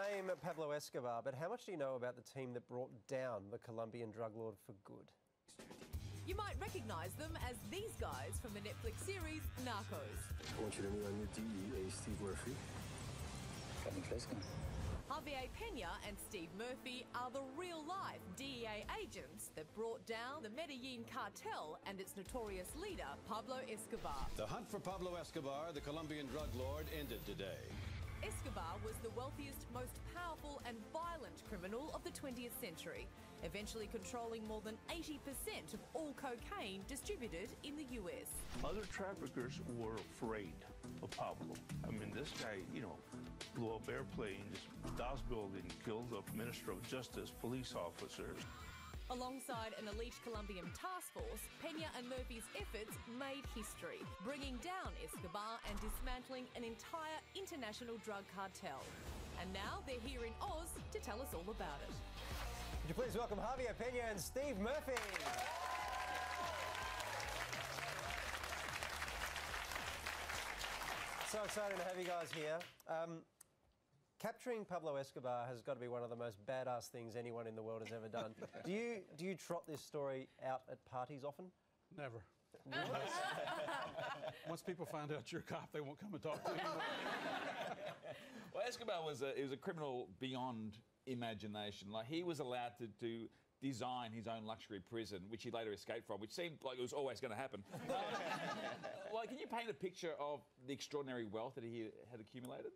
name Pablo Escobar, but how much do you know about the team that brought down the Colombian drug lord for good? You might recognise them as these guys from the Netflix series Narcos. I want you to meet our new DEA, Steve Murphy. Javier Pena and Steve Murphy are the real-life DEA agents that brought down the Medellin cartel and its notorious leader, Pablo Escobar. The hunt for Pablo Escobar, the Colombian drug lord, ended today. Escobar was the wealthiest, most powerful and violent criminal of the 20th century, eventually controlling more than 80% of all cocaine distributed in the US. Other traffickers were afraid of Pablo. I mean, this guy, blew up airplanes, doused buildings, killed up Minister of Justice, police officers. Alongside an elite Colombian task force, Pena and Murphy's efforts made history, bringing down Escobar and dismantling an entire international drug cartel. And now they're here in Oz to tell us all about it. Would you please welcome Javier Pena and Steve Murphy? So excited to have you guys here. Capturing Pablo Escobar has got to be one of the most badass things anyone in the world has ever done. Do you trot this story out at parties often? Never. Once people find out you're a cop, they won't come and talk to you. Well, Escobar was a criminal beyond imagination. Like, he was allowed to design his own luxury prison, which he later escaped from, which seemed like it was always going to happen. Like, can you paint a picture of the extraordinary wealth that he had accumulated?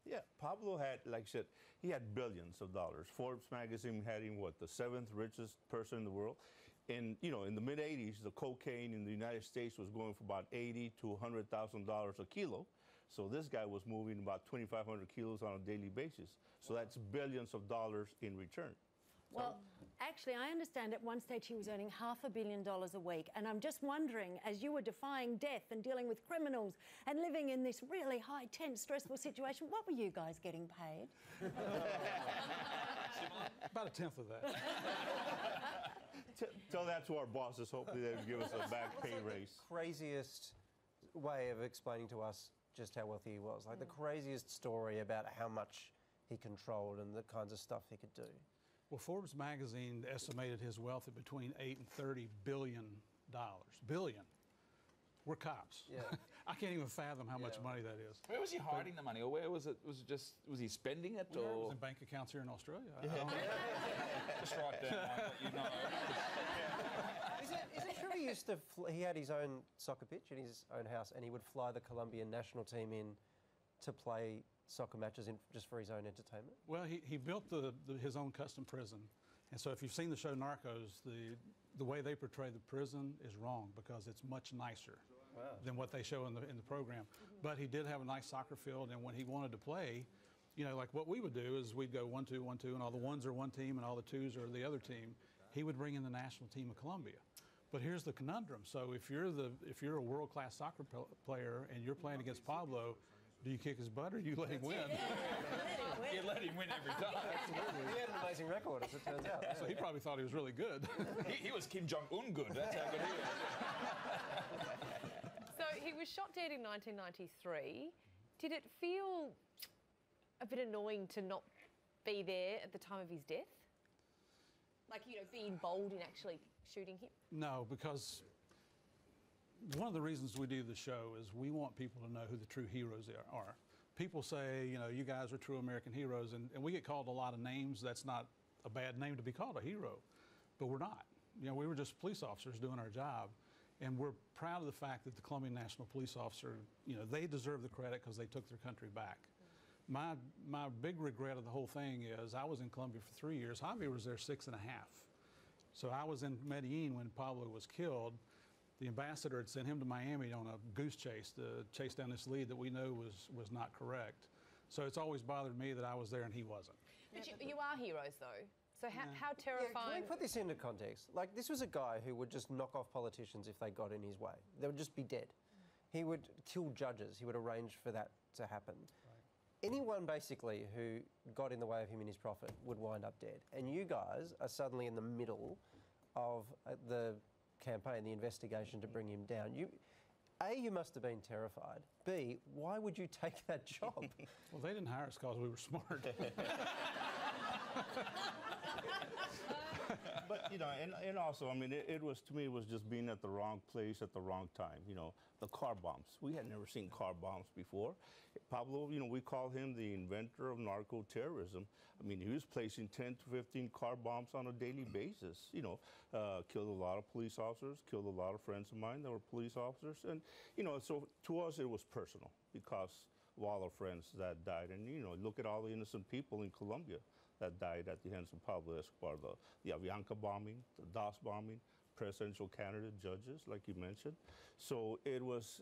Yeah, Pablo had, like I said, he had billions of dollars. Forbes magazine had him, the 7th richest person in the world. And, in the mid-'80s, the cocaine in the United States was going for about $80,000 to $100,000 a kilo. So this guy was moving about 2,500 kilos on a daily basis. So that's billions of dollars in return. Well, actually, I understand at one stage he was earning $500 million a week. And I'm just wondering, as you were defying death and dealing with criminals and living in this really high, tense, stressful situation, what were you guys getting paid? About a tenth of that. Tell that to our bosses. Hopefully they'll give us a back pay raise. Craziest way of explaining to us just how wealthy he was. Like the craziest story about how much he controlled and the kinds of stuff he could do. Well, Forbes magazine estimated his wealth at between $8 and $30 billion. Billion. We're cops. Yeah. I can't even fathom how much money that is. Where was he hiding the money, or where was it? Was he spending it, or? It was in bank accounts here in Australia. Just write down what you know. Is it true he had his own soccer pitch in his own house, and he would fly the Colombian national team in to play soccer matches just for his own entertainment? Well, he built his own custom prison. And so if you've seen the show Narcos, the way they portray the prison is wrong because it's much nicer than what they show in the program. But he did have a nice soccer field, and when he wanted to play, like what we would do is we'd go 1-2, 1-2, and all the ones are one team and all the twos are the other team. He would bring in the national team of Colombia. But here's the conundrum. So if you're a world-class soccer player and you're playing against Pablo, do you kick his butt or do you let him win? You let him win every time. Absolutely. He had an amazing record, as it turns out. Yeah. So he probably thought he was really good. He was Kim Jong-un good. That's how good he was. So he was shot dead in 1993. Did it feel a bit annoying to not be there at the time of his death? Like, being bold in actually shooting him? No, because one of the reasons we do the show is we want people to know who the true heroes are. People say, you guys are true American heroes, and we get called a lot of names. That's not a bad name to be called a hero, but we're not. We were just police officers doing our job, and we're proud of the fact that the Colombian National Police Officer, they deserve the credit because they took their country back. My big regret of the whole thing is I was in Colombia for 3 years. Javier was there 6.5. So I was in Medellin when Pablo was killed. The ambassador had sent him to Miami on a goose chase to chase down this lead that we know was not correct. So it's always bothered me that I was there and he wasn't. But you are heroes, though. So how terrifying... Yeah, can we put this into context? Like, this was a guy who would just knock off politicians if they got in his way. They would just be dead. He would kill judges. He would arrange for that to happen. Right. Anyone, basically, who got in the way of him and his profit would wind up dead. And you guys are suddenly in the middle of the campaign, the investigation to bring him down. A, you must have been terrified. B, why would you take that job? Well, they didn't hire us because we were smart. But, you know, and also, I mean, it was, to me, it was just being at the wrong place at the wrong time. You know, the car bombs. We had never seen car bombs before. Pablo, you know, we call him the inventor of narco-terrorism. I mean, he was placing 10 to 15 car bombs on a daily basis, you know, killed a lot of police officers, killed a lot of friends of mine that were police officers. And, you know, so to us, it was personal because of all our friends that died. And, you know, look at all the innocent people in Colombia that died at the hands of Pablo Escobar, the Avianca bombing, the DOS bombing, presidential candidate, judges, like you mentioned. So it was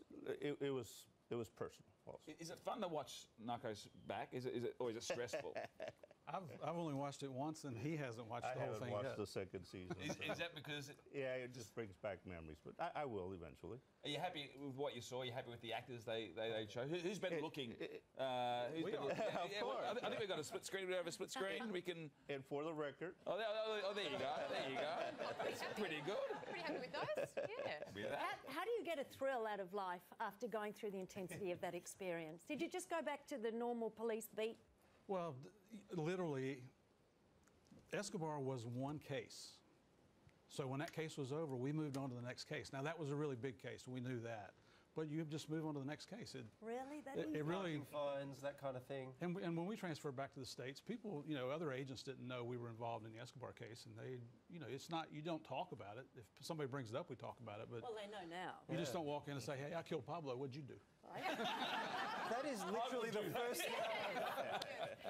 personal also. Is it fun to watch Narcos back? Is it or is it stressful? I've only watched it once, and he hasn't watched the whole thing I yet. haven't watched the second season. Is that because? Yeah, it just brings back memories, but I will eventually. Are you happy with what you saw? Are you happy with the actors they chose? Who's been looking? Who's been looking? Of course. I think we've got a split screen. We have a split screen. We can. And for the record, Oh, there you go. There you go. That's pretty good. Pretty happy with those? Yeah. With that. How do you get a thrill out of life after going through the intensity of that experience? Did you just go back to the normal police beat? Well, literally, Escobar was one case. So when that case was over, we moved on to the next case. Now, that was a really big case. We knew that. But you just move on to the next case. Really? It really... Fines, that kind of thing. And when we transferred back to the States, people, you know, other agents didn't know we were involved in the Escobar case. And they, you know, it's not, you don't talk about it. If somebody brings it up, we talk about it. But Well, they know now. you just don't walk in and say, hey, I killed Pablo. What'd you do? That is literally the first.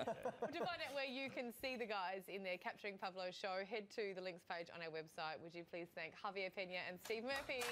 To find out where you can see the guys in their Capturing Pablo show, head to the links page on our website. Would you please thank Javier Pena and Steve Murphy?